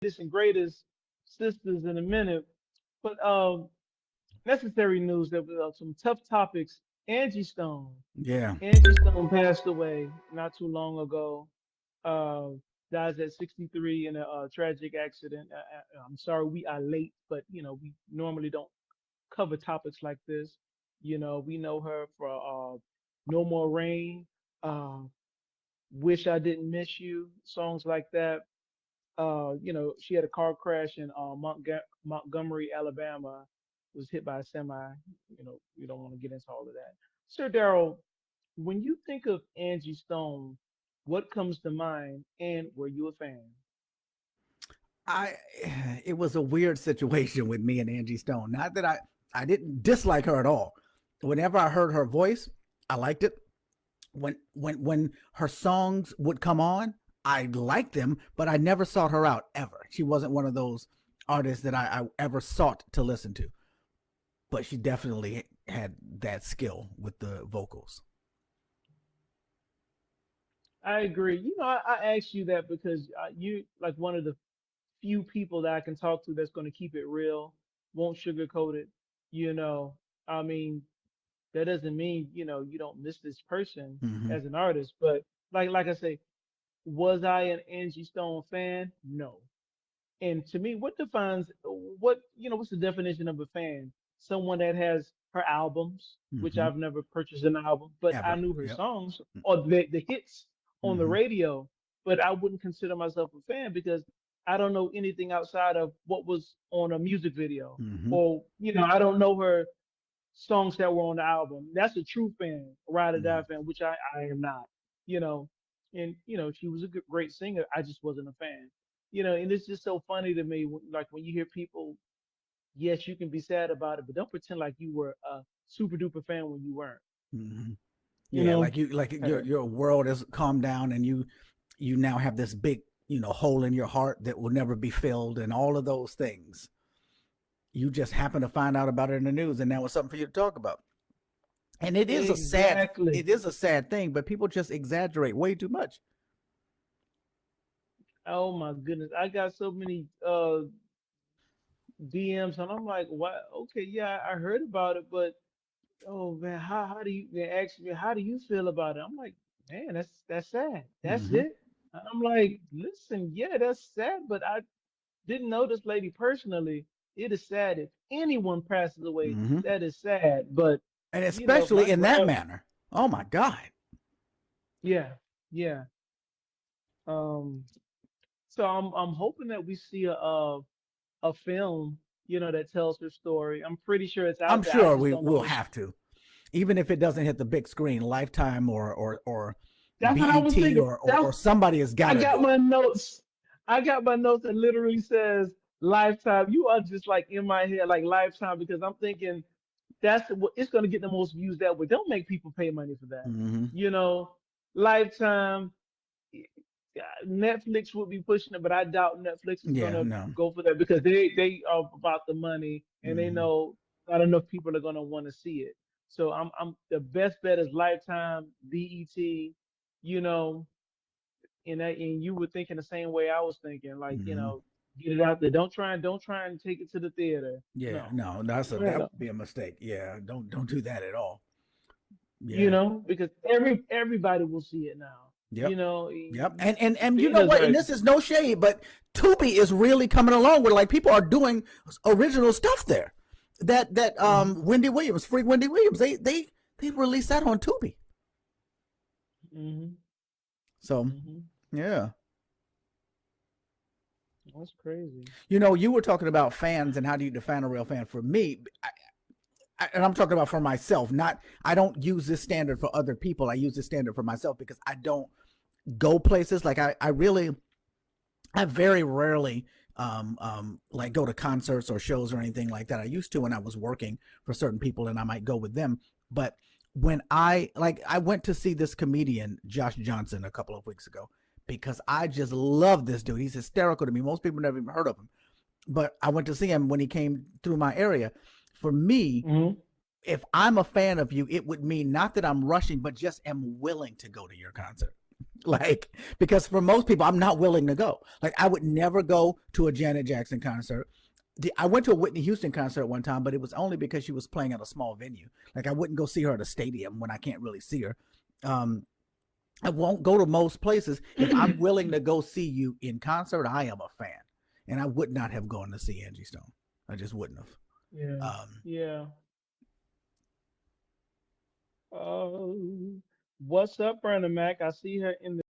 latest and greatest sisters in a minute. But necessary news that some tough topics. Angie Stone. Yeah. Angie Stone passed away not too long ago. Uh, dies at 63 in a tragic accident. I'm sorry we are late, but we normally don't cover topics like this. We know her for No More Rain, uh, Wish I Didn't Miss You, songs like that. She had a car crash in Montgomery, Alabama, was hit by a semi. We don't want to get into all of that. Sir Darrell, when you think of Angie Stone, what comes to mind, and were you a fan? I it was a weird situation with me and Angie Stone. Not that I didn't dislike her at all. Whenever I heard her voice, I liked it. When her songs would come on, I liked them, but I never sought her out ever. She wasn't one of those artists that I ever sought to listen to. But she definitely had that skill with the vocals. I agree. I asked you that because you like one of the few people that I can talk to that's going to keep it real, won't sugarcoat it. You know, I mean, that doesn't mean you don't miss this person Hmm. as an artist, but like I say, was I an Angie Stone fan? No. And to me, what's the definition of a fan? Someone that has her albums, which Hmm. I've never purchased an album, but I Ever. knew her Yep. songs or the hits on the Hmm. radio, but I wouldn't consider myself a fan because I don't know anything outside of what was on a music video. Hmm. Or, I don't know her songs that were on the album. That's a true fan, a ride or Yeah. die fan, which I am not. You know, and she was a great singer. I just wasn't a fan. And it's just so funny to me, like when you hear people. Yes, you can be sad about it, but don't pretend like you were a super duper fan when you weren't. Hmm. You Yeah, know. like Uh, your world has calmed down, and you now have this big hole in your heart that will never be filled, and all of those things. You just happen to find out about it in the news, and now it's something for you to talk about. And exactly. it is a sad thing, but people just exaggerate way too much. Oh my goodness, I got so many DMs, and I'm like, what? Okay, yeah, I heard about it, but oh man, how do you? They ask me, how do you feel about it? I'm like, man, that's sad. That's Hmm. it. And I'm like, listen, yeah, that's sad, but I didn't know this lady personally. It is sad if anyone passes away. Hmm. That is sad, but And my especially in that grand, manner. Oh my God. yeah, yeah. Um, so I'm hoping that we see a film, that tells her story. I'm pretty sure it's I'm out there. I sure just we don't know will when. have to, even if it doesn't hit the big screen, Lifetime or That's what I was BET thinking. or somebody has got I to got do it. my notes. I got my notes that literally says Lifetime. You are just like in my head, like Lifetime, because I'm thinking that's what it's going to get the most views that way. Don't make people pay money for that. Hmm. You know, Lifetime, Netflix would be pushing it, but I doubt Netflix is going Yeah, to no. go for that because they are about the money and they Hmm. know not enough people are going to want to see it. So I'm the best bet is Lifetime, BET, you know, and you were thinking the same way I was thinking, like, Hmm. get it out there. Don't try and take it to the theater. Yeah, No. no, that would be a mistake. Yeah, don't do that at all. Yeah. Because everybody will see it now. Yep. Yep. And you know Theaters what? are And this is no shade, but Tubi is really coming along with, like, people are doing original stuff there. That hmm Wendy Williams, Free Wendy Williams, they released that on Tubi. hmm So hmm yeah. That's crazy. You were talking about fans and how do you define a real fan. For me, and I'm talking about for myself, not I don't use this standard for other people. I use this standard for myself because I don't go places. Like I very rarely like go to concerts or shows or anything like that. I used to when I was working for certain people and I might go with them. But when I went to see this comedian Josh Johnson a couple of weeks ago because I just love this dude. He's hysterical to me. Most people never even heard of him. But I went to see him when he came through my area. For me, hmm if I'm a fan of you, it would mean not that I'm rushing, but just am willing to go to your concert. Like, because for most people, I'm not willing to go. Like, I would never go to a Janet Jackson concert. I went to a Whitney Houston concert one time, but it was only because she was playing at a small venue. Like, I wouldn't go see her at a stadium when I can't really see her. Um, I won't go to most places. If I'm willing to go see you in concert, I am a fan. And I would not have gone to see Angie Stone. I just wouldn't have. Yeah. Um, Yeah. What's up, Brandon Mac? I see her in